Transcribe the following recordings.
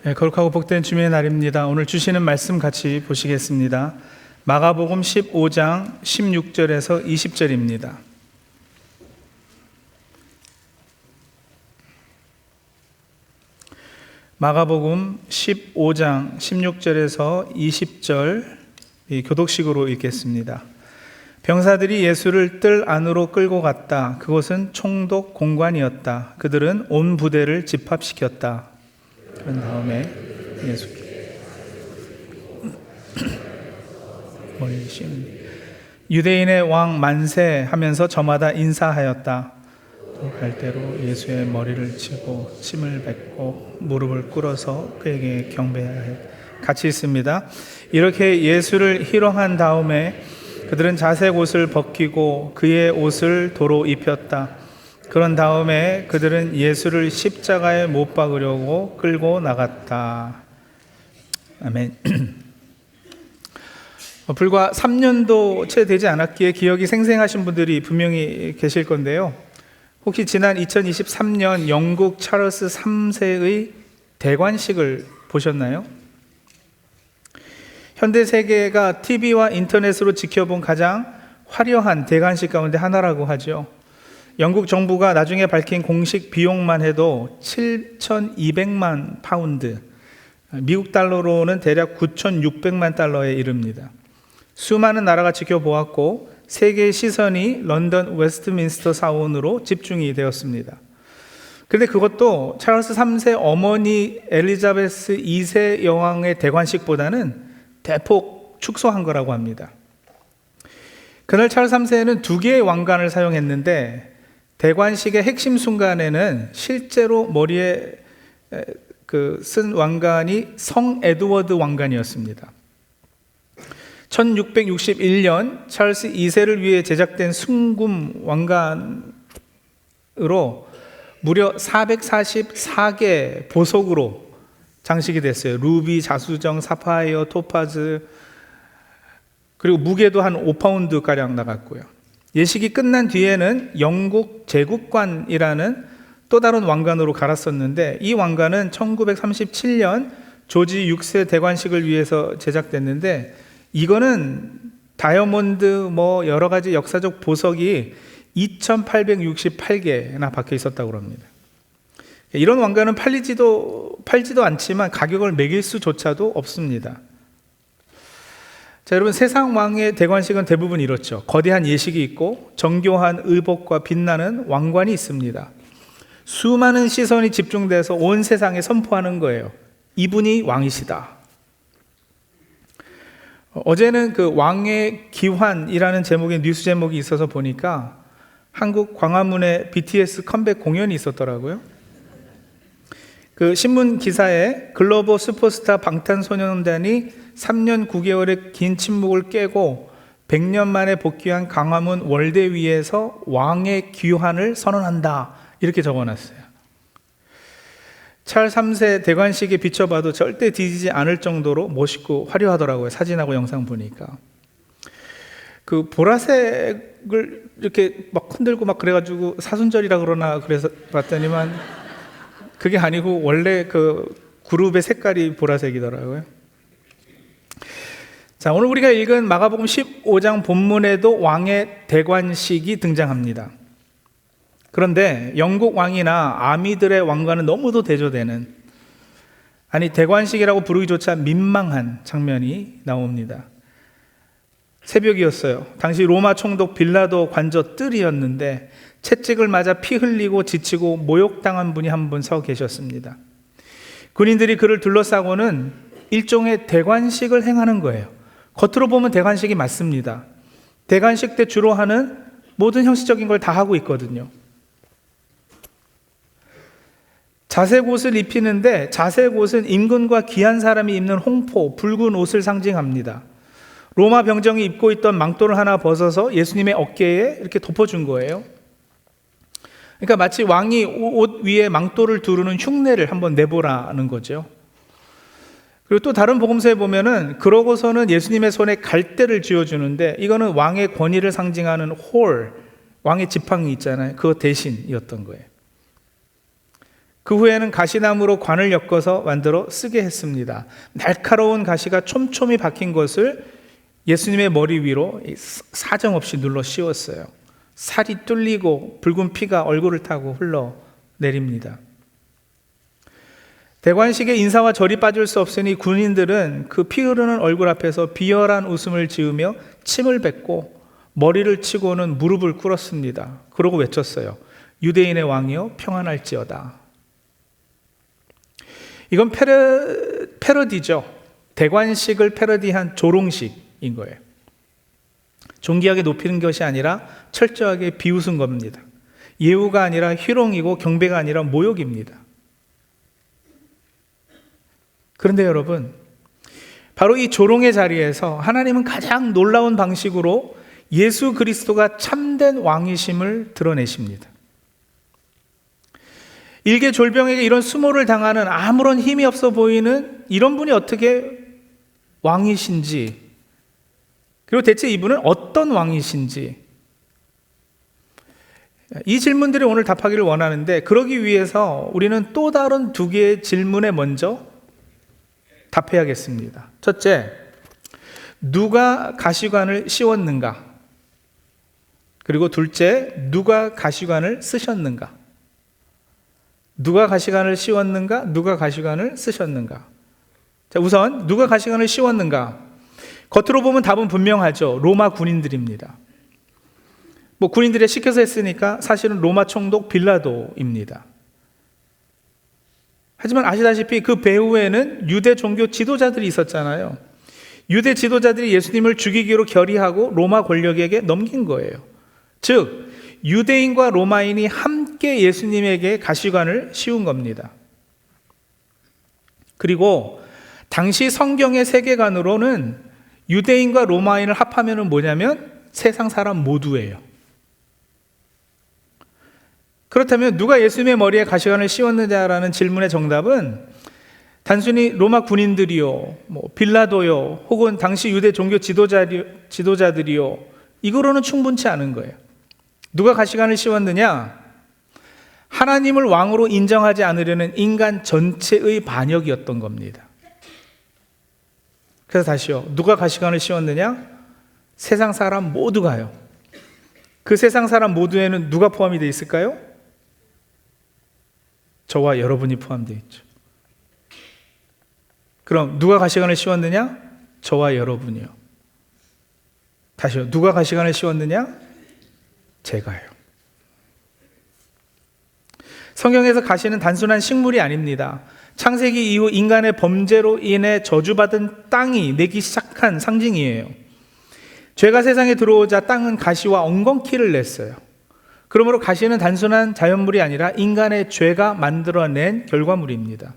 거룩하고 복된 주님의 날입니다. 오늘 주시는 말씀 같이 보시겠습니다. 마가복음 15장 16절에서 20절입니다. 마가복음 15장 16절에서 20절 교독식으로 읽겠습니다. 병사들이 예수를 뜰 안으로 끌고 갔다. 그곳은 총독 공관이었다. 그들은 온 부대를 집합시켰다. 그런 다음에 예수께 유대인의 왕 만세 하면서 저마다 인사하였다. 또 갈대로 예수의 머리를 치고 침을 뱉고 무릎을 꿇어서 그에게 경배하여 같이 있습니다. 이렇게 예수를 희롱한 다음에 그들은 자색 옷을 벗기고 그의 옷을 도로 입혔다. 그런 다음에 그들은 예수를 십자가에 못 박으려고 끌고 나갔다. 아멘. 불과 3년도 채 되지 않았기에 기억이 생생하신 분들이 분명히 계실 건데요. 혹시 지난 2023년 영국 찰스 3세의 대관식을 보셨나요? 현대 세계가 TV와 인터넷으로 지켜본 가장 화려한 대관식 가운데 하나라고 하죠. 영국 정부가 나중에 밝힌 공식 비용만 해도 7,200만 파운드, 미국 달러로는 대략 9,600만 달러에 이릅니다. 수많은 나라가 지켜보았고 세계의 시선이 런던 웨스트민스터 사원으로 집중이 되었습니다. 그런데 그것도 찰스 3세 어머니 엘리자베스 2세 여왕의 대관식보다는 대폭 축소한 거라고 합니다. 그날 찰스 3세는 2개의 왕관을 사용했는데 대관식의 핵심 순간에는 실제로 머리에 쓴 왕관이 성 에드워드 왕관이었습니다. 1661년 찰스 2세를 위해 제작된 순금 왕관으로 무려 444개 보석으로 장식이 됐어요. 루비, 자수정, 사파이어, 토파즈, 그리고 무게도 한 5파운드가량 나갔고요. 예식이 끝난 뒤에는 영국 제국관이라는 또 다른 왕관으로 갈았었는데 이 왕관은 1937년 조지 6세 대관식을 위해서 제작됐는데 이거는 다이아몬드 여러 가지 역사적 보석이 2,868개나 박혀 있었다고 합니다. 이런 왕관은 팔지도 않지만 가격을 매길 수조차도 없습니다. 자, 여러분, 세상 왕의 대관식은 대부분 이렇죠. 거대한 예식이 있고 정교한 의복과 빛나는 왕관이 있습니다. 수많은 시선이 집중돼서 온 세상에 선포하는 거예요. 이분이 왕이시다. 어제는 그 왕의 기환이라는 제목의 뉴스 제목이 있어서 보니까 한국 광화문에 BTS 컴백 공연이 있었더라고요. 그 신문 기사에 글로벌 슈퍼스타 방탄소년단이 3년 9개월의 긴 침묵을 깨고 100년 만에 복귀한 광화문 월대 위에서 왕의 귀환을 선언한다 이렇게 적어놨어요. 찰스 3세 대관식에 비춰봐도 절대 뒤지지 않을 정도로 멋있고 화려하더라고요. 사진하고 영상 보니까. 그 보라색을 이렇게 막 흔들고 막 그래가지고 사순절이라 그러나 그래서 봤더니만 그게 아니고 원래 그 그룹의 색깔이 보라색이더라고요. 자, 오늘 우리가 읽은 마가복음 15장 본문에도 왕의 대관식이 등장합니다. 그런데 영국 왕이나 아미들의 왕과는 너무도 대조되는, 아니 대관식이라고 부르기조차 민망한 장면이 나옵니다. 새벽이었어요. 당시 로마 총독 빌라도 관저 뜰이었는데 채찍을 맞아 피 흘리고 지치고 모욕당한 분이 한 분 서 계셨습니다. 군인들이 그를 둘러싸고는 일종의 대관식을 행하는 거예요. 겉으로 보면 대관식이 맞습니다. 대관식 때 주로 하는 모든 형식적인 걸 다 하고 있거든요. 자색 옷을 입히는데 자색 옷은 임금과 귀한 사람이 입는 홍포, 붉은 옷을 상징합니다. 로마 병정이 입고 있던 망토를 하나 벗어서 예수님의 어깨에 이렇게 덮어준 거예요. 그러니까 마치 왕이 옷 위에 망토를 두르는 흉내를 한번 내보라는 거죠. 그리고 또 다른 복음서에 보면은 그러고서는 예수님의 손에 갈대를 쥐어주는데 이거는 왕의 권위를 상징하는 홀, 왕의 지팡이 있잖아요. 그거 대신이었던 거예요. 그 후에는 가시나무로 관을 엮어서 만들어 쓰게 했습니다. 날카로운 가시가 촘촘히 박힌 것을 예수님의 머리 위로 사정없이 눌러 씌웠어요. 살이 뚫리고 붉은 피가 얼굴을 타고 흘러내립니다. 대관식에 인사와 절이 빠질 수 없으니 군인들은 그 피 흐르는 얼굴 앞에서 비열한 웃음을 지으며 침을 뱉고 머리를 치고는 무릎을 꿇었습니다. 그러고 외쳤어요. 유대인의 왕이여 평안할지어다. 이건 패러디죠. 대관식을 패러디한 조롱식인 거예요. 존귀하게 높이는 것이 아니라 철저하게 비웃은 겁니다. 예우가 아니라 희롱이고 경배가 아니라 모욕입니다. 그런데 여러분, 바로 이 조롱의 자리에서 하나님은 가장 놀라운 방식으로 예수 그리스도가 참된 왕이심을 드러내십니다. 일개 졸병에게 이런 수모를 당하는 아무런 힘이 없어 보이는 이런 분이 어떻게 왕이신지, 그리고 대체 이분은 어떤 왕이신지, 이 질문들에 오늘 답하기를 원하는데, 그러기 위해서 우리는 또 다른 두 개의 질문에 먼저 답해야겠습니다. 첫째, 누가 가시관을 씌웠는가? 그리고 둘째, 누가 가시관을 쓰셨는가? 누가 가시관을 씌웠는가? 누가 가시관을 쓰셨는가? 자, 우선 누가 가시관을 씌웠는가? 겉으로 보면 답은 분명하죠. 로마 군인들입니다. 군인들이 시켜서 했으니까 사실은 로마 총독 빌라도입니다. 하지만 아시다시피 그 배후에는 유대 종교 지도자들이 있었잖아요. 유대 지도자들이 예수님을 죽이기로 결의하고 로마 권력에게 넘긴 거예요. 즉, 유대인과 로마인이 함께 예수님에게 가시관을 씌운 겁니다. 그리고 당시 성경의 세계관으로는 유대인과 로마인을 합하면 뭐냐면 세상 사람 모두예요. 그렇다면 누가 예수님의 머리에 가시관을 씌웠느냐라는 질문의 정답은 단순히 로마 군인들이요, 빌라도요, 혹은 당시 유대 종교 지도자들이요, 이거로는 충분치 않은 거예요. 누가 가시관을 씌웠느냐? 하나님을 왕으로 인정하지 않으려는 인간 전체의 반역이었던 겁니다. 그래서 다시요, 누가 가시관을 씌웠느냐? 세상 사람 모두가요. 그 세상 사람 모두에는 누가 포함이 되어 있을까요? 저와 여러분이 포함되어 있죠. 그럼 누가 가시관을 씌웠느냐? 저와 여러분이요. 다시요, 누가 가시관을 씌웠느냐? 제가요. 성경에서 가시는 단순한 식물이 아닙니다. 창세기 이후 인간의 범죄로 인해 저주받은 땅이 내기 시작한 상징이에요. 죄가 세상에 들어오자 땅은 가시와 엉겅퀴를 냈어요. 그러므로 가시는 단순한 자연물이 아니라 인간의 죄가 만들어낸 결과물입니다.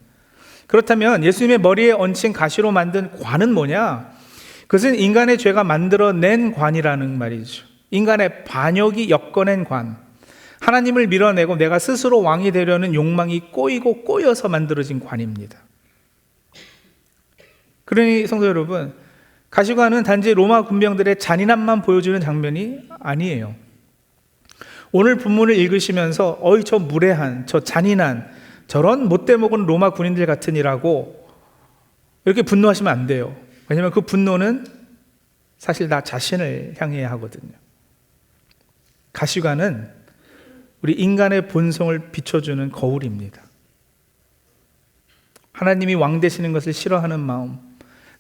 그렇다면 예수님의 머리에 얹힌 가시로 만든 관은 뭐냐? 그것은 인간의 죄가 만들어낸 관이라는 말이죠. 인간의 반역이 엮어낸 관. 하나님을 밀어내고 내가 스스로 왕이 되려는 욕망이 꼬이고 꼬여서 만들어진 관입니다. 그러니 성도 여러분, 가시관은 단지 로마 군병들의 잔인함만 보여주는 장면이 아니에요. 오늘 본문을 읽으시면서 어이 저 무례한, 저 잔인한, 저런 못돼 먹은 로마 군인들 같으니라고 이렇게 분노하시면 안 돼요. 왜냐하면 그 분노는 사실 나 자신을 향해야 하거든요. 가시관은 우리 인간의 본성을 비춰주는 거울입니다. 하나님이 왕 되시는 것을 싫어하는 마음,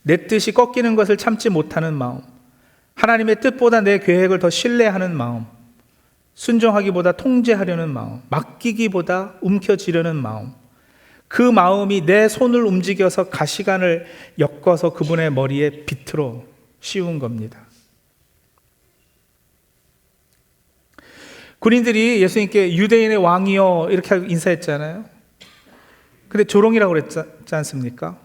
내 뜻이 꺾이는 것을 참지 못하는 마음, 하나님의 뜻보다 내 계획을 더 신뢰하는 마음, 순종하기보다 통제하려는 마음, 맡기기보다 움켜쥐려는 마음, 그 마음이 내 손을 움직여서 가시관을 엮어서 그분의 머리에 비틀어 씌운 겁니다. 군인들이 예수님께 유대인의 왕이여 이렇게 인사했잖아요. 근데 조롱이라고 그랬지 않습니까?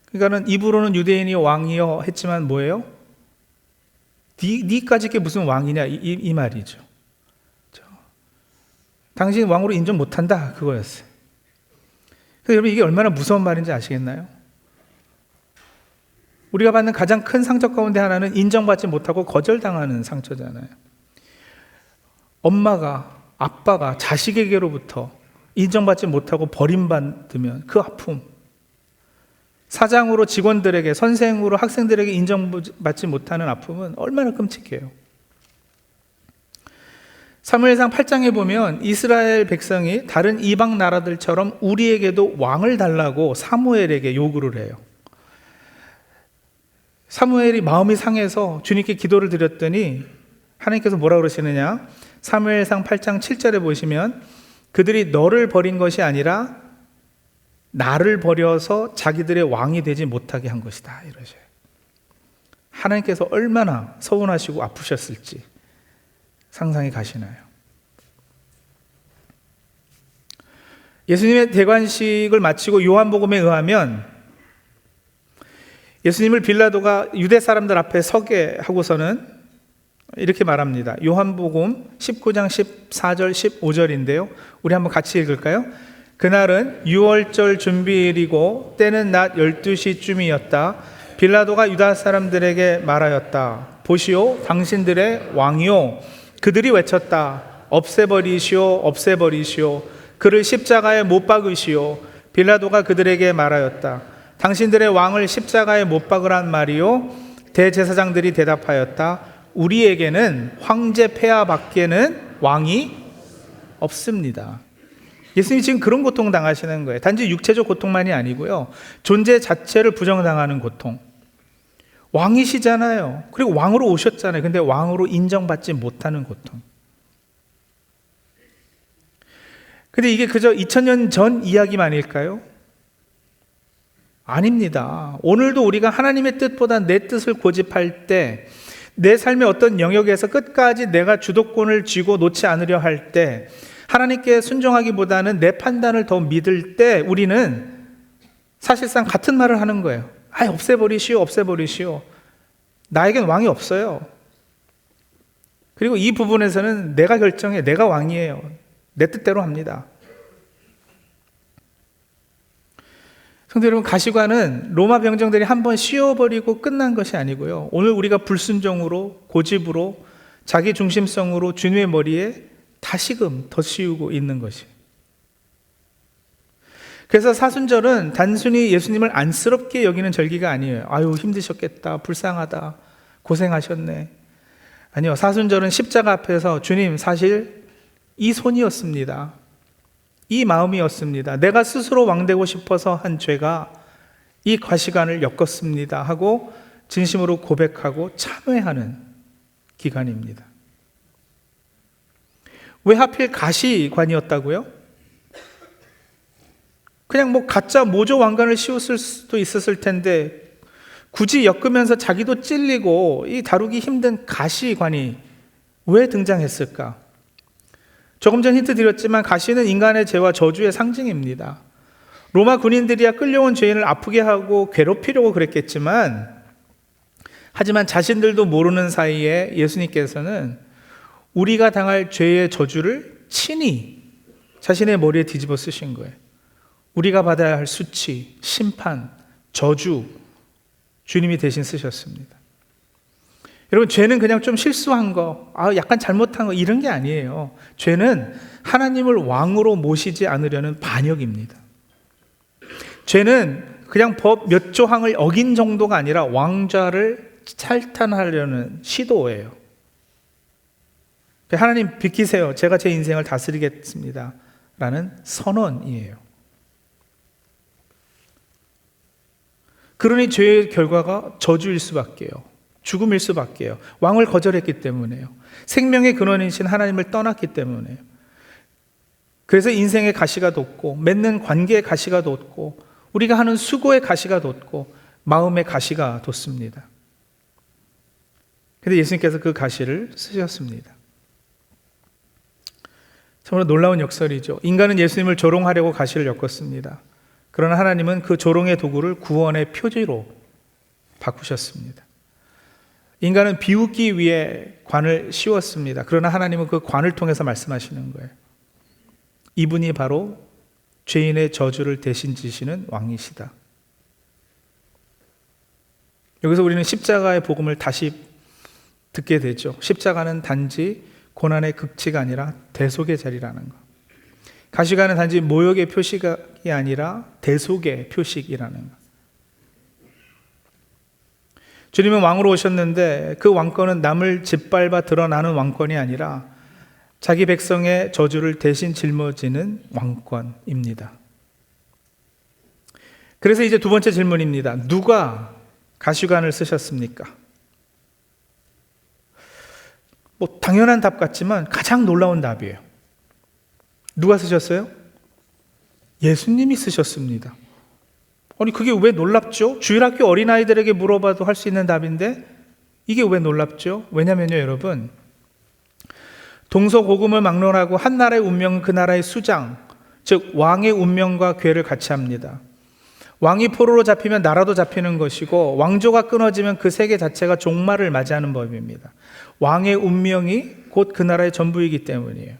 그러니까는 입으로는 유대인이 왕이여 했지만 뭐예요? 니까지 게 무슨 왕이냐 이 말이죠. 당신 왕으로 인정 못한다 그거였어요. 그래서 여러분 이게 얼마나 무서운 말인지 아시겠나요? 우리가 받는 가장 큰 상처 가운데 하나는 인정받지 못하고 거절당하는 상처잖아요. 엄마가, 아빠가 자식에게로부터 인정받지 못하고 버림받으면 그 아픔, 사장으로 직원들에게, 선생으로 학생들에게 인정받지 못하는 아픔은 얼마나 끔찍해요. 사무엘상 8장에 보면 이스라엘 백성이 다른 이방 나라들처럼 우리에게도 왕을 달라고 사무엘에게 요구를 해요. 사무엘이 마음이 상해서 주님께 기도를 드렸더니 하나님께서 뭐라 그러시느냐? 사무엘상 8장 7절에 보시면 그들이 너를 버린 것이 아니라 나를 버려서 자기들의 왕이 되지 못하게 한 것이다, 이러셔요. 하나님께서 얼마나 서운하시고 아프셨을지 상상이 가시나요? 예수님의 대관식을 마치고 요한복음에 의하면 예수님을 빌라도가 유대 사람들 앞에 서게 하고서는 이렇게 말합니다. 요한복음 19장 14절 15절인데요. 우리 한번 같이 읽을까요? 그날은 유월절 준비일이고 때는 낮 12시쯤이었다. 빌라도가 유다 사람들에게 말하였다. 보시오, 당신들의 왕이요. 그들이 외쳤다. 없애버리시오, 없애버리시오. 그를 십자가에 못 박으시오. 빌라도가 그들에게 말하였다. 당신들의 왕을 십자가에 못 박으란 말이요. 대제사장들이 대답하였다. 우리에게는 황제 폐하 밖에는 왕이 없습니다. 예수님이 지금 그런 고통 당하시는 거예요. 단지 육체적 고통만이 아니고요, 존재 자체를 부정당하는 고통. 왕이시잖아요. 그리고 왕으로 오셨잖아요. 근데 왕으로 인정받지 못하는 고통. 근데 이게 그저 2000년 전 이야기만일까요? 아닙니다. 오늘도 우리가 하나님의 뜻보다 내 뜻을 고집할 때, 내 삶의 어떤 영역에서 끝까지 내가 주도권을 쥐고 놓지 않으려 할 때, 하나님께 순종하기보다는 내 판단을 더 믿을 때 우리는 사실상 같은 말을 하는 거예요. 없애버리시오, 없애버리시오. 나에겐 왕이 없어요. 그리고 이 부분에서는 내가 결정해. 내가 왕이에요. 내 뜻대로 합니다. 성도 여러분, 가시관은 로마 병정들이 한번 씌워버리고 끝난 것이 아니고요, 오늘 우리가 불순종으로, 고집으로, 자기 중심성으로 주님의 머리에 다시금 더 씌우고 있는 것이. 그래서 사순절은 단순히 예수님을 안쓰럽게 여기는 절기가 아니에요. 아유, 힘드셨겠다, 불쌍하다, 고생하셨네. 아니요, 사순절은 십자가 앞에서 주님, 사실 이 손이었습니다. 이 마음이었습니다. 내가 스스로 왕되고 싶어서 한 죄가 이 가시관을 엮었습니다 하고 진심으로 고백하고 참회하는 기간입니다. 왜 하필 가시관이었다고요? 그냥 가짜 모조 왕관을 씌웠을 수도 있었을 텐데 굳이 엮으면서 자기도 찔리고 이 다루기 힘든 가시관이 왜 등장했을까? 조금 전 힌트 드렸지만 가시는 인간의 죄와 저주의 상징입니다. 로마 군인들이야 끌려온 죄인을 아프게 하고 괴롭히려고 그랬겠지만, 하지만 자신들도 모르는 사이에 예수님께서는 우리가 당할 죄의 저주를 친히 자신의 머리에 뒤집어 쓰신 거예요. 우리가 받아야 할 수치, 심판, 저주, 주님이 대신 쓰셨습니다. 여러분, 죄는 그냥 좀 실수한 거, 약간 잘못한 거, 이런 게 아니에요. 죄는 하나님을 왕으로 모시지 않으려는 반역입니다. 죄는 그냥 법 몇 조항을 어긴 정도가 아니라 왕좌를 탈탄하려는 시도예요. 하나님 비키세요. 제가 제 인생을 다스리겠습니다 라는 선언이에요. 그러니 죄의 결과가 저주일 수밖에요. 죽음일 수밖에요. 왕을 거절했기 때문에요. 생명의 근원이신 하나님을 떠났기 때문에요. 그래서 인생의 가시가 돋고, 맺는 관계의 가시가 돋고, 우리가 하는 수고의 가시가 돋고, 마음의 가시가 돋습니다. 그런데 예수님께서 그 가시를 쓰셨습니다. 정말 놀라운 역설이죠. 인간은 예수님을 조롱하려고 가시를 엮었습니다. 그러나 하나님은 그 조롱의 도구를 구원의 표지로 바꾸셨습니다. 인간은 비웃기 위해 관을 씌웠습니다. 그러나 하나님은 그 관을 통해서 말씀하시는 거예요. 이분이 바로 죄인의 저주를 대신 지시는 왕이시다. 여기서 우리는 십자가의 복음을 다시 듣게 되죠. 십자가는 단지 고난의 극치가 아니라 대속의 자리라는 것. 가시관은 단지 모욕의 표식이 아니라 대속의 표식이라는 것. 주님은 왕으로 오셨는데 그 왕권은 남을 짓밟아 드러나는 왕권이 아니라 자기 백성의 저주를 대신 짊어지는 왕권입니다. 그래서 이제 두 번째 질문입니다. 누가 가시관을 쓰셨습니까? 당연한 답 같지만 가장 놀라운 답이에요. 누가 쓰셨어요? 예수님이 쓰셨습니다. 아니, 그게 왜 놀랍죠? 주일학교 어린아이들에게 물어봐도 할 수 있는 답인데 이게 왜 놀랍죠? 왜냐면요, 여러분, 동서고금을 막론하고 한 나라의 운명은 그 나라의 수장, 즉 왕의 운명과 궤를 같이 합니다. 왕이 포로로 잡히면 나라도 잡히는 것이고, 왕조가 끊어지면 그 세계 자체가 종말을 맞이하는 법입니다. 왕의 운명이 곧 그 나라의 전부이기 때문이에요.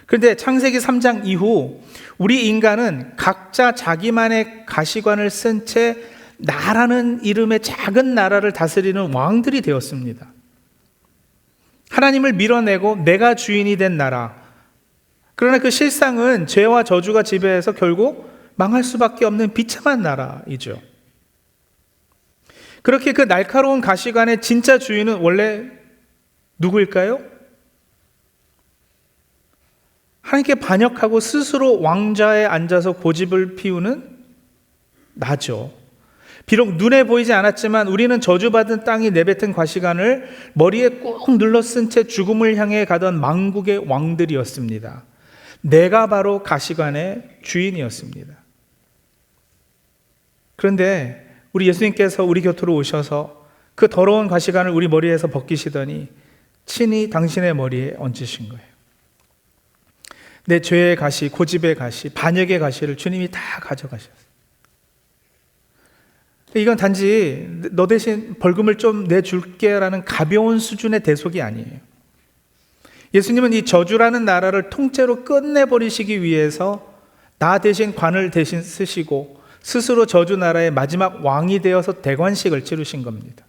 그런데 창세기 3장 이후 우리 인간은 각자 자기만의 가시관을 쓴 채 나라는 이름의 작은 나라를 다스리는 왕들이 되었습니다. 하나님을 밀어내고 내가 주인이 된 나라. 그러나 그 실상은 죄와 저주가 지배해서 결국 망할 수밖에 없는 비참한 나라이죠. 그렇게 그 날카로운 가시관의 진짜 주인은 원래 누구일까요? 하나님께 반역하고 스스로 왕좌에 앉아서 고집을 피우는 나죠. 비록 눈에 보이지 않았지만 우리는 저주받은 땅이 내뱉은 가시관을 머리에 꾹 눌러 쓴 채 죽음을 향해 가던 만국의 왕들이었습니다. 내가 바로 가시관의 주인이었습니다. 그런데 우리 예수님께서 우리 곁으로 오셔서 그 더러운 가시관을 우리 머리에서 벗기시더니 친히 당신의 머리에 얹으신 거예요. 내 죄의 가시, 고집의 가시, 반역의 가시를 주님이 다 가져가셨어요. 이건 단지 너 대신 벌금을 좀 내줄게 라는 가벼운 수준의 대속이 아니에요. 예수님은 이 저주라는 나라를 통째로 끝내버리시기 위해서 나 대신 관을 대신 쓰시고 스스로 저주 나라의 마지막 왕이 되어서 대관식을 치르신 겁니다.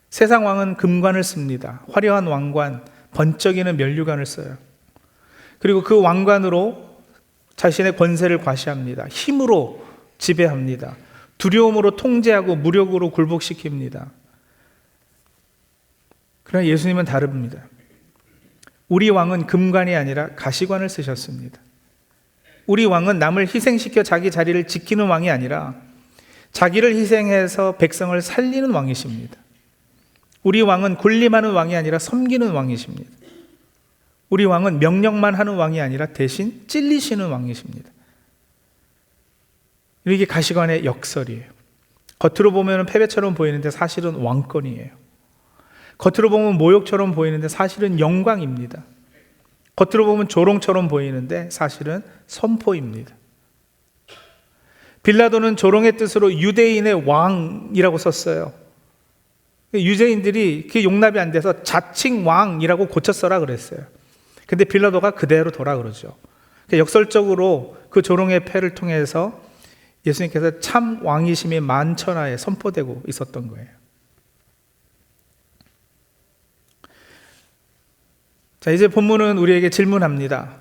세상 왕은 금관을 씁니다. 화려한 왕관, 번쩍이는 면류관을 써요. 그리고 그 왕관으로 자신의 권세를 과시합니다. 힘으로 지배합니다. 두려움으로 통제하고 무력으로 굴복시킵니다. 그러나 예수님은 다릅니다. 우리 왕은 금관이 아니라 가시관을 쓰셨습니다. 우리 왕은 남을 희생시켜 자기 자리를 지키는 왕이 아니라 자기를 희생해서 백성을 살리는 왕이십니다. 우리 왕은 군림하는 왕이 아니라 섬기는 왕이십니다. 우리 왕은 명령만 하는 왕이 아니라 대신 찔리시는 왕이십니다. 이게 가시관의 역설이에요. 겉으로 보면 패배처럼 보이는데 사실은 왕권이에요. 겉으로 보면 모욕처럼 보이는데 사실은 영광입니다. 겉으로 보면 조롱처럼 보이는데 사실은 선포입니다. 빌라도는 조롱의 뜻으로 유대인의 왕이라고 썼어요. 유대인들이 그게 용납이 안 돼서 자칭 왕이라고 고쳤어라 그랬어요. 근데 빌라도가 그대로 돌아 그러죠. 역설적으로 그 조롱의 패를 통해서 예수님께서 참 왕이심이 만천하에 선포되고 있었던 거예요. 자, 이제 본문은 우리에게 질문합니다.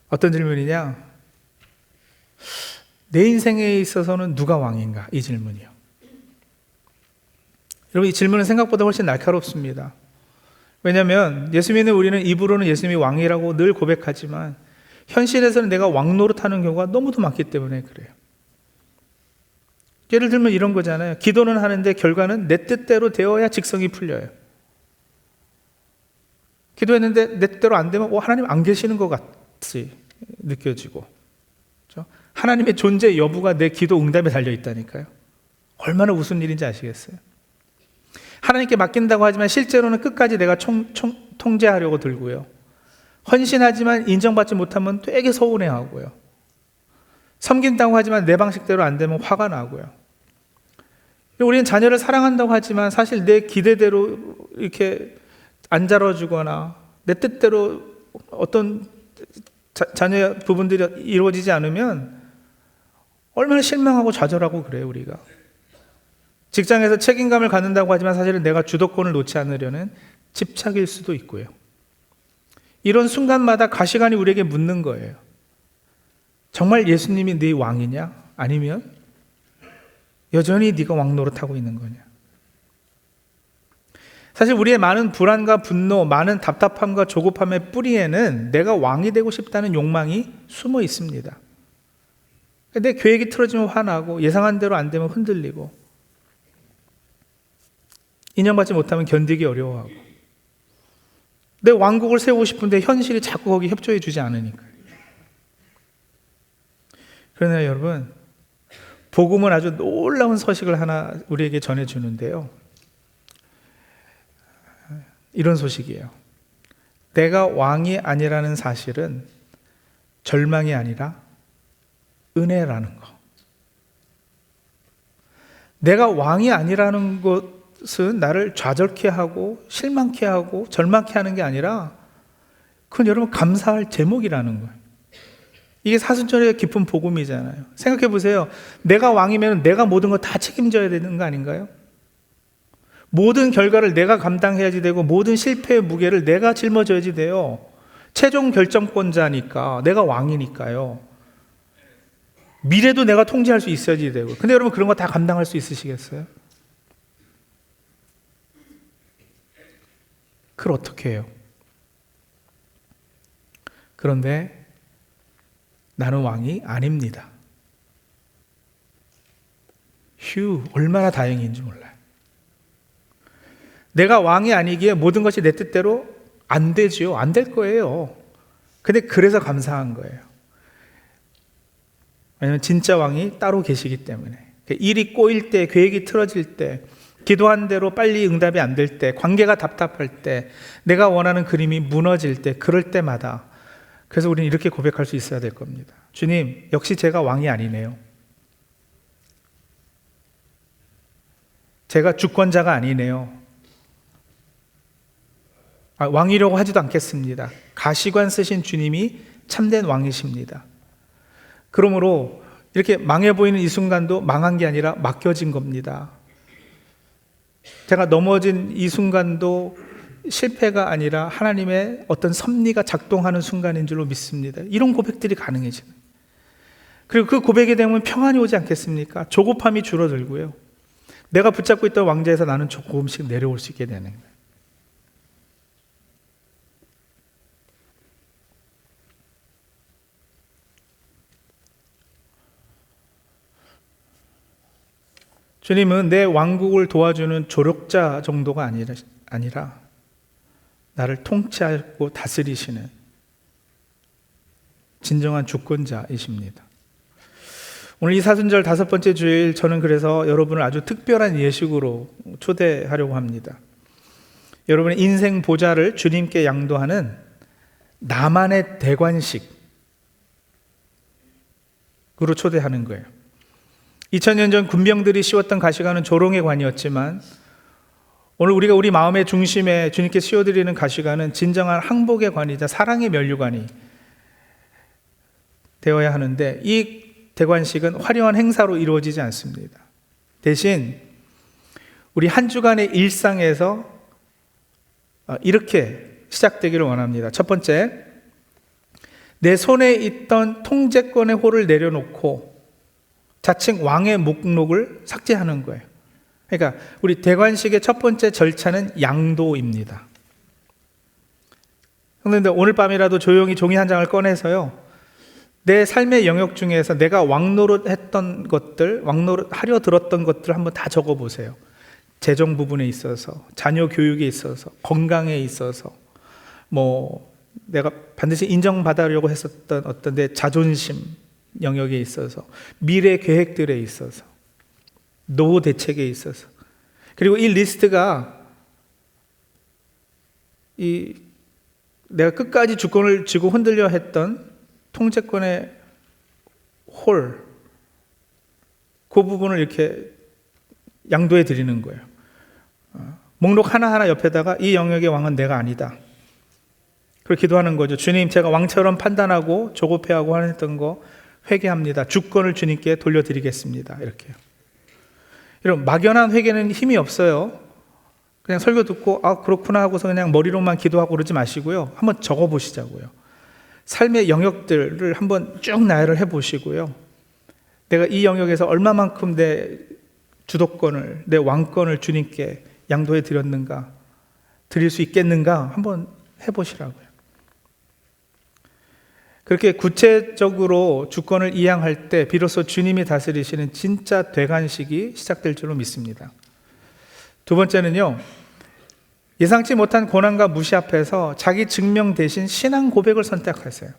어떤 질문이냐? 내 인생에 있어서는 누가 왕인가? 이 질문이요. 여러분, 이 질문은 생각보다 훨씬 날카롭습니다. 왜냐하면 예수 믿는 우리는 입으로는 예수님이 왕이라고 늘 고백하지만 현실에서는 내가 왕 노릇하는 경우가 너무도 많기 때문에 그래요. 예를 들면 이런 거잖아요. 기도는 하는데 결과는 내 뜻대로 되어야 직성이 풀려요. 기도했는데 내 뜻대로 안 되면 하나님 안 계시는 것 같이 느껴지고, 그렇죠? 하나님의 존재 여부가 내 기도 응답에 달려있다니까요. 얼마나 우스운 일인지 아시겠어요? 하나님께 맡긴다고 하지만 실제로는 끝까지 내가 통제하려고 들고요. 헌신하지만 인정받지 못하면 되게 서운해하고요. 섬긴다고 하지만 내 방식대로 안 되면 화가 나고요. 우리는 자녀를 사랑한다고 하지만 사실 내 기대대로 이렇게 안 자라주거나 내 뜻대로 어떤 자녀 부분들이 이루어지지 않으면 얼마나 실망하고 좌절하고 그래요, 우리가. 직장에서 책임감을 갖는다고 하지만 사실은 내가 주도권을 놓지 않으려는 집착일 수도 있고요. 이런 순간마다 가시관이 우리에게 묻는 거예요. 정말 예수님이 네 왕이냐? 아니면 여전히 네가 왕 노릇하고 있는 거냐? 사실 우리의 많은 불안과 분노, 많은 답답함과 조급함의 뿌리에는 내가 왕이 되고 싶다는 욕망이 숨어 있습니다. 내 계획이 틀어지면 화나고, 예상한 대로 안 되면 흔들리고, 인정받지 못하면 견디기 어려워하고, 내 왕국을 세우고 싶은데 현실이 자꾸 거기 협조해 주지 않으니까. 그러나 여러분, 복음은 아주 놀라운 서식을 하나 우리에게 전해주는데요. 이런 소식이에요. 내가 왕이 아니라는 사실은 절망이 아니라 은혜라는 거. 내가 왕이 아니라는 것은 나를 좌절케 하고 실망케 하고 절망케 하는 게 아니라 그건 여러분 감사할 제목이라는 거예요. 이게 사순절의 깊은 복음이잖아요. 생각해 보세요. 내가 왕이면 내가 모든 거 다 책임져야 되는 거 아닌가요? 모든 결과를 내가 감당해야지 되고 모든 실패의 무게를 내가 짊어져야지 돼요. 최종 결정권자니까, 내가 왕이니까요. 미래도 내가 통제할 수 있어야지 되고. 근데 여러분 그런 거 다 감당할 수 있으시겠어요? 그걸 어떻게 해요? 그런데 나는 왕이 아닙니다. 휴, 얼마나 다행인지 몰라요. 내가 왕이 아니기에 모든 것이 내 뜻대로 안 되지요. 안 될 거예요. 근데 그래서 감사한 거예요. 왜냐하면 진짜 왕이 따로 계시기 때문에. 일이 꼬일 때, 계획이 틀어질 때, 기도한 대로 빨리 응답이 안 될 때, 관계가 답답할 때, 내가 원하는 그림이 무너질 때, 그럴 때마다. 그래서 우리는 이렇게 고백할 수 있어야 될 겁니다. 주님, 역시 제가 왕이 아니네요. 제가 주권자가 아니네요. 왕이라고 하지도 않겠습니다. 가시관 쓰신 주님이 참된 왕이십니다. 그러므로 이렇게 망해 보이는 이 순간도 망한 게 아니라 맡겨진 겁니다. 제가 넘어진 이 순간도 실패가 아니라 하나님의 어떤 섭리가 작동하는 순간인 줄로 믿습니다. 이런 고백들이 가능해지는. 그리고 그 고백에 대면 평안이 오지 않겠습니까? 조급함이 줄어들고요. 내가 붙잡고 있던 왕좌에서 나는 조금씩 내려올 수 있게 되는 거예요. 주님은 내 왕국을 도와주는 조력자 정도가 아니라 나를 통치하고 다스리시는 진정한 주권자이십니다. 오늘 이 사순절 5번째 주일, 저는 그래서 여러분을 아주 특별한 예식으로 초대하려고 합니다. 여러분의 인생 보좌를 주님께 양도하는 나만의 대관식으로 초대하는 거예요. 2000년 전 군병들이 씌웠던 가시관은 조롱의 관이었지만 오늘 우리가 우리 마음의 중심에 주님께 씌워드리는 가시관은 진정한 항복의 관이자 사랑의 면류관이 되어야 하는데, 이 대관식은 화려한 행사로 이루어지지 않습니다. 대신 우리 한 주간의 일상에서 이렇게 시작되기를 원합니다. 첫 번째, 내 손에 있던 통제권의 홀을 내려놓고 자칭 왕의 목록을 삭제하는 거예요. 그러니까 우리 대관식의 첫 번째 절차는 양도입니다. 그런데 오늘 밤이라도 조용히 종이 한 장을 꺼내서요, 내 삶의 영역 중에서 내가 왕노릇 했던 것들, 왕노릇 하려 들었던 것들을 한번 다 적어보세요. 재정 부분에 있어서, 자녀 교육에 있어서, 건강에 있어서, 내가 반드시 인정받으려고 했었던 어떤 내 자존심 영역에 있어서, 미래 계획들에 있어서, 노후 대책에 있어서. 그리고 이 리스트가 내가 끝까지 주권을 쥐고 흔들려 했던 통제권의 홀, 그 부분을 이렇게 양도해 드리는 거예요. 목록 하나하나 옆에다가 이 영역의 왕은 내가 아니다. 그렇게 기도하는 거죠. 주님, 제가 왕처럼 판단하고 조급해하고 했던 거 회개합니다. 주권을 주님께 돌려드리겠습니다. 이렇게요. 여러분, 막연한 회개는 힘이 없어요. 그냥 설교 듣고 그렇구나 하고서 그냥 머리로만 기도하고 그러지 마시고요. 한번 적어보시자고요. 삶의 영역들을 한번 쭉 나열을 해보시고요. 내가 이 영역에서 얼마만큼 내 주도권을, 내 왕권을 주님께 양도해 드렸는가, 드릴 수 있겠는가 한번 해보시라고요. 그렇게 구체적으로 주권을 이양할 때 비로소 주님이 다스리시는 진짜 되간식이 시작될 줄로 믿습니다. 두 번째는요, 예상치 못한 고난과 무시 앞에서 자기 증명 대신 신앙 고백을 선택하세요.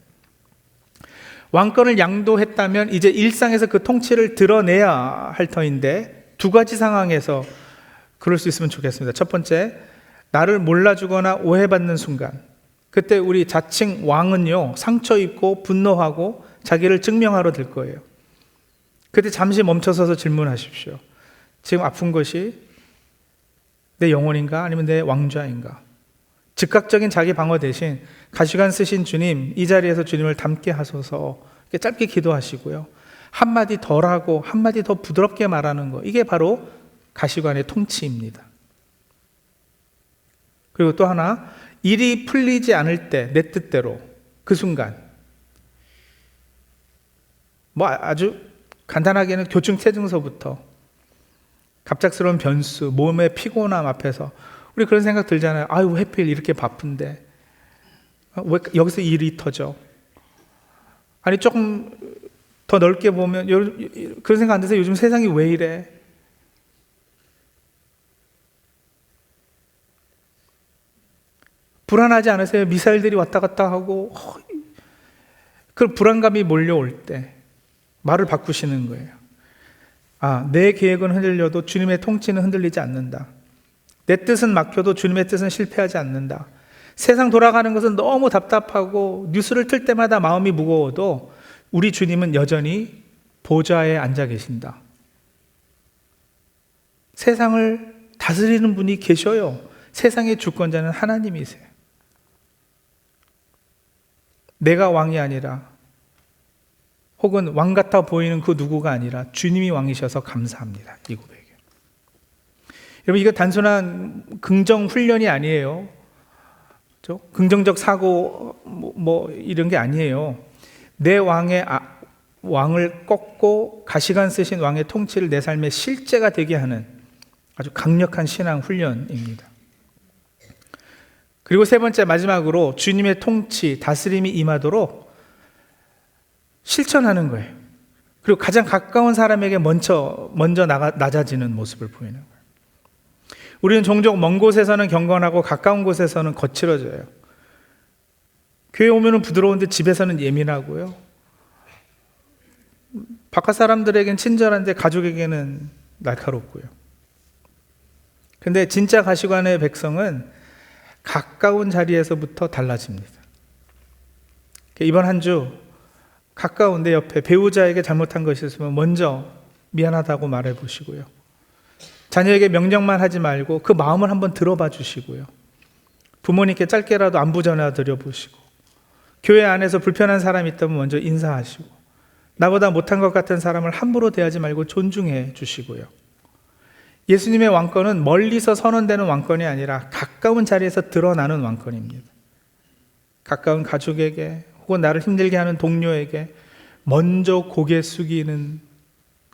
왕권을 양도했다면 이제 일상에서 그 통치를 드러내야 할 터인데 두 가지 상황에서 그럴 수 있으면 좋겠습니다. 첫 번째, 나를 몰라주거나 오해받는 순간, 그때 우리 자칭 왕은요, 상처 입고 분노하고 자기를 증명하러 들 거예요. 그때 잠시 멈춰서서 질문하십시오. 지금 아픈 것이 내 영혼인가 아니면 내 왕좌인가? 즉각적인 자기 방어 대신 가시관 쓰신 주님, 이 자리에서 주님을 닮게 하소서 이렇게 짧게 기도하시고요. 한마디 덜하고 한마디 더 부드럽게 말하는 거, 이게 바로 가시관의 통치입니다. 그리고 또 하나, 일이 풀리지 않을 때 내 뜻대로 그 순간 아주 간단하게는 교충 체증서부터 갑작스러운 변수, 몸의 피곤함 앞에서 우리 그런 생각 들잖아요. 왜 하필 이렇게 바쁜데 왜 여기서 일이 터져? 아니 조금 더 넓게 보면 그런 생각 안 드세요? 요즘 세상이 왜 이래? 불안하지 않으세요? 미사일들이 왔다 갔다 하고 그 불안감이 몰려올 때 말을 바꾸시는 거예요. 내 계획은 흔들려도 주님의 통치는 흔들리지 않는다. 내 뜻은 막혀도 주님의 뜻은 실패하지 않는다. 세상 돌아가는 것은 너무 답답하고 뉴스를 틀 때마다 마음이 무거워도 우리 주님은 여전히 보좌에 앉아 계신다. 세상을 다스리는 분이 계셔요. 세상의 주권자는 하나님이세요. 내가 왕이 아니라 혹은 왕 같아 보이는 그 누구가 아니라 주님이 왕이셔서 감사합니다. 이 고백이에요. 여러분, 이거 단순한 긍정 훈련이 아니에요. 그렇죠? 긍정적 사고 이런 게 아니에요. 내 왕을 꺾고 가시관 쓰신 왕의 통치를 내 삶의 실제가 되게 하는 아주 강력한 신앙 훈련입니다. 그리고 세 번째, 마지막으로 주님의 통치, 다스림이 임하도록 실천하는 거예요. 그리고 가장 가까운 사람에게 먼저 낮아지는 모습을 보이는 거예요. 우리는 종종 먼 곳에서는 경건하고 가까운 곳에서는 거칠어져요. 교회 오면은 부드러운데 집에서는 예민하고요. 바깥 사람들에겐 친절한데 가족에게는 날카롭고요. 근데 진짜 가시관의 백성은 가까운 자리에서부터 달라집니다. 이번 한 주 가까운데 옆에 배우자에게 잘못한 것이 있으면 먼저 미안하다고 말해 보시고요. 자녀에게 명령만 하지 말고 그 마음을 한번 들어봐 주시고요. 부모님께 짧게라도 안부 전화 드려 보시고, 교회 안에서 불편한 사람이 있다면 먼저 인사하시고, 나보다 못한 것 같은 사람을 함부로 대하지 말고 존중해 주시고요. 예수님의 왕권은 멀리서 선언되는 왕권이 아니라 가까운 자리에서 드러나는 왕권입니다. 가까운 가족에게 혹은 나를 힘들게 하는 동료에게 먼저 고개 숙이는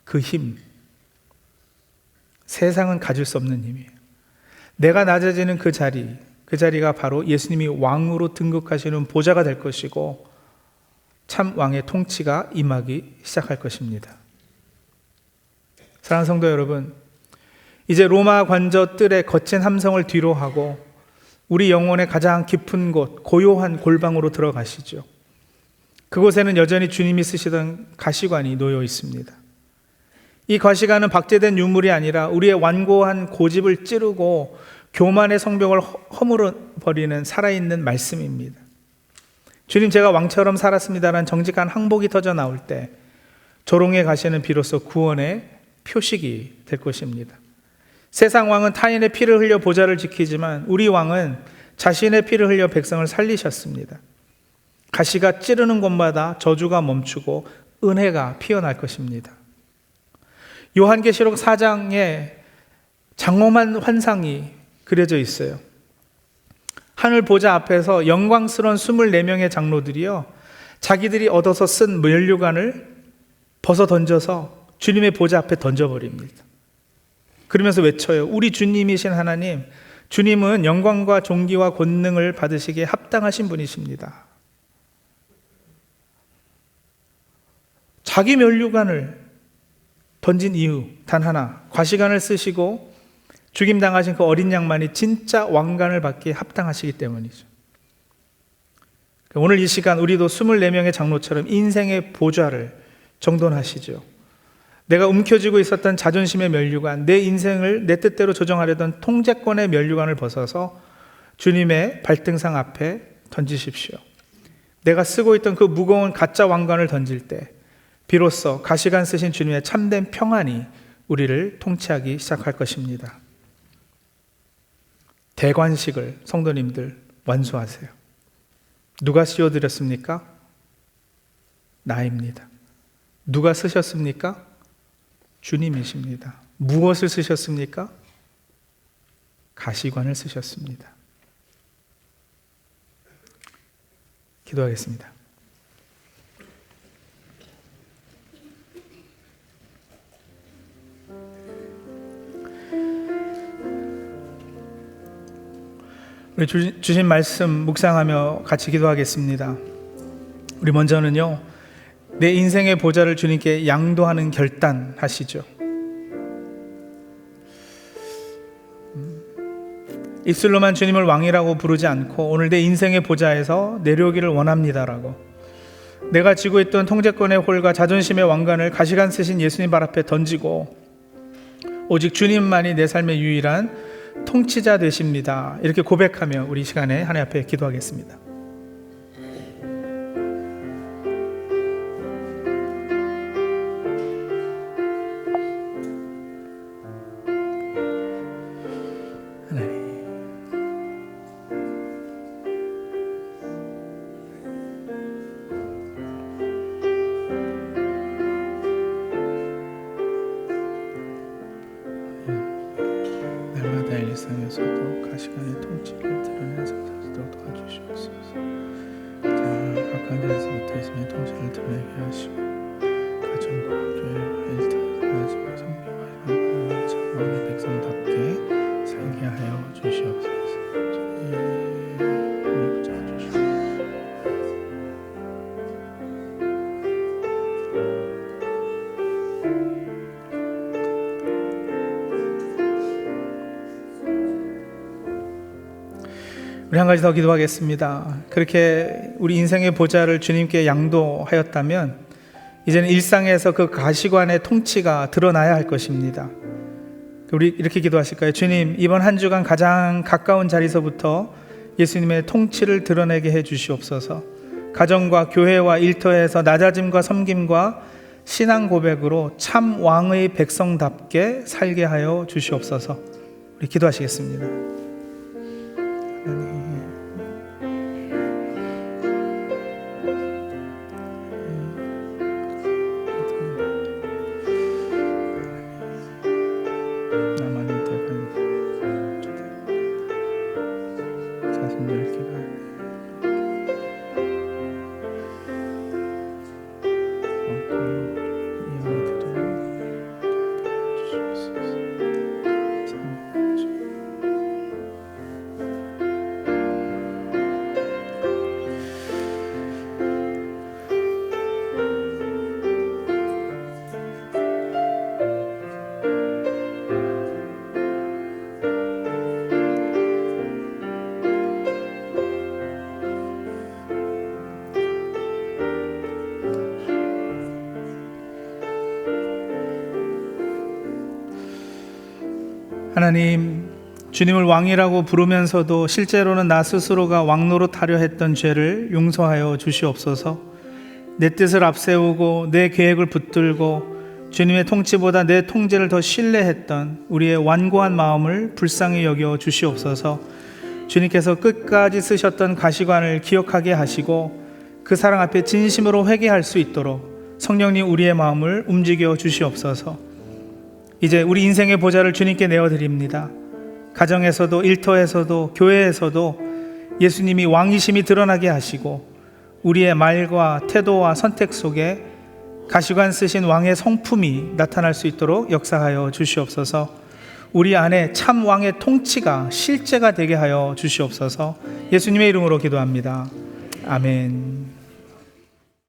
그 힘, 세상은 가질 수 없는 힘이에요. 내가 낮아지는 그 자리가 바로 예수님이 왕으로 등극하시는 보좌가 될 것이고 참 왕의 통치가 임하기 시작할 것입니다. 사랑하는 성도 여러분, 이제 로마 관저 뜰의 거친 함성을 뒤로 하고 우리 영혼의 가장 깊은 곳, 고요한 골방으로 들어가시죠. 그곳에는 여전히 주님이 쓰시던 가시관이 놓여 있습니다. 이 가시관은 박제된 유물이 아니라 우리의 완고한 고집을 찌르고 교만의 성벽을 허물어 버리는 살아있는 말씀입니다. 주님, 제가 왕처럼 살았습니다라는 정직한 항복이 터져 나올 때 조롱의 가시는 비로소 구원의 표식이 될 것입니다. 세상 왕은 타인의 피를 흘려 보좌를 지키지만 우리 왕은 자신의 피를 흘려 백성을 살리셨습니다. 가시가 찌르는 곳마다 저주가 멈추고 은혜가 피어날 것입니다. 요한계시록 4장에 장엄한 환상이 그려져 있어요. 하늘 보좌 앞에서 영광스러운 24명의 장로들이요, 자기들이 얻어서 쓴 면류관을 벗어 던져서 주님의 보좌 앞에 던져버립니다. 그러면서 외쳐요. 우리 주님이신 하나님, 주님은 영광과 존귀와 권능을 받으시기에 합당하신 분이십니다. 자기 면류관을 던진 이유 단 하나, 과시관을 쓰시고 죽임당하신 그 어린 양만이 진짜 왕관을 받기에 합당하시기 때문이죠. 오늘 이 시간 우리도 24명의 장로처럼 인생의 보좌를 정돈하시죠. 내가 움켜쥐고 있었던 자존심의 면류관, 내 인생을 내 뜻대로 조정하려던 통제권의 면류관을 벗어서 주님의 발등상 앞에 던지십시오. 내가 쓰고 있던 그 무거운 가짜 왕관을 던질 때 비로소 가시관 쓰신 주님의 참된 평안이 우리를 통치하기 시작할 것입니다. 대관식을 성도님들 완수하세요. 누가 씌워드렸습니까? 나입니다. 누가 쓰셨습니까? 주님이십니다. 무엇을 쓰셨습니까? 가시관을 쓰셨습니다. 기도하겠습니다. 우리 주신 말씀 묵상하며 같이 기도하겠습니다. 우리 먼저는요, 내 인생의 보좌를 주님께 양도하는 결단하시죠. 입술로만 주님을 왕이라고 부르지 않고 오늘 내 인생의 보좌에서 내려오기를 원합니다라고, 내가 쥐고 있던 통제권의 홀과 자존심의 왕관을 가시관 쓰신 예수님 발 앞에 던지고 오직 주님만이 내 삶의 유일한 통치자 되십니다, 이렇게 고백하며 우리 시간에 하나님 앞에 기도하겠습니다. 일상에서도 가시관의 통치를 드러내서 도와주시옵소서. 각각 데서부터 있으면 통치를 드러내게 하시고 가정과 교회와 일터와 가정과 성경과 자원의 백성답게 살게 하여 주시옵소서. 우리 한 가지 더 기도하겠습니다. 그렇게 우리 인생의 보좌를 주님께 양도하였다면 이제는 일상에서 그 가시관의 통치가 드러나야 할 것입니다. 우리 이렇게 기도하실까요? 주님, 이번 한 주간 가장 가까운 자리서부터 예수님의 통치를 드러내게 해 주시옵소서. 가정과 교회와 일터에서 낮아짐과 섬김과 신앙 고백으로 참 왕의 백성답게 살게 하여 주시옵소서. 우리 기도하시겠습니다. 하나님, 주님을 왕이라고 부르면서도 실제로는 나 스스로가 왕 노릇하려 했던 죄를 용서하여 주시옵소서. 내 뜻을 앞세우고 내 계획을 붙들고 주님의 통치보다 내 통제를 더 신뢰했던 우리의 완고한 마음을 불쌍히 여겨 주시옵소서. 주님께서 끝까지 쓰셨던 가시관을 기억하게 하시고 그 사랑 앞에 진심으로 회개할 수 있도록 성령님 우리의 마음을 움직여 주시옵소서. 이제 우리 인생의 보좌를 주님께 내어드립니다. 가정에서도 일터에서도 교회에서도 예수님이 왕이심이 드러나게 하시고 우리의 말과 태도와 선택 속에 가시관 쓰신 왕의 성품이 나타날 수 있도록 역사하여 주시옵소서. 우리 안에 참 왕의 통치가 실제가 되게 하여 주시옵소서. 예수님의 이름으로 기도합니다. 아멘.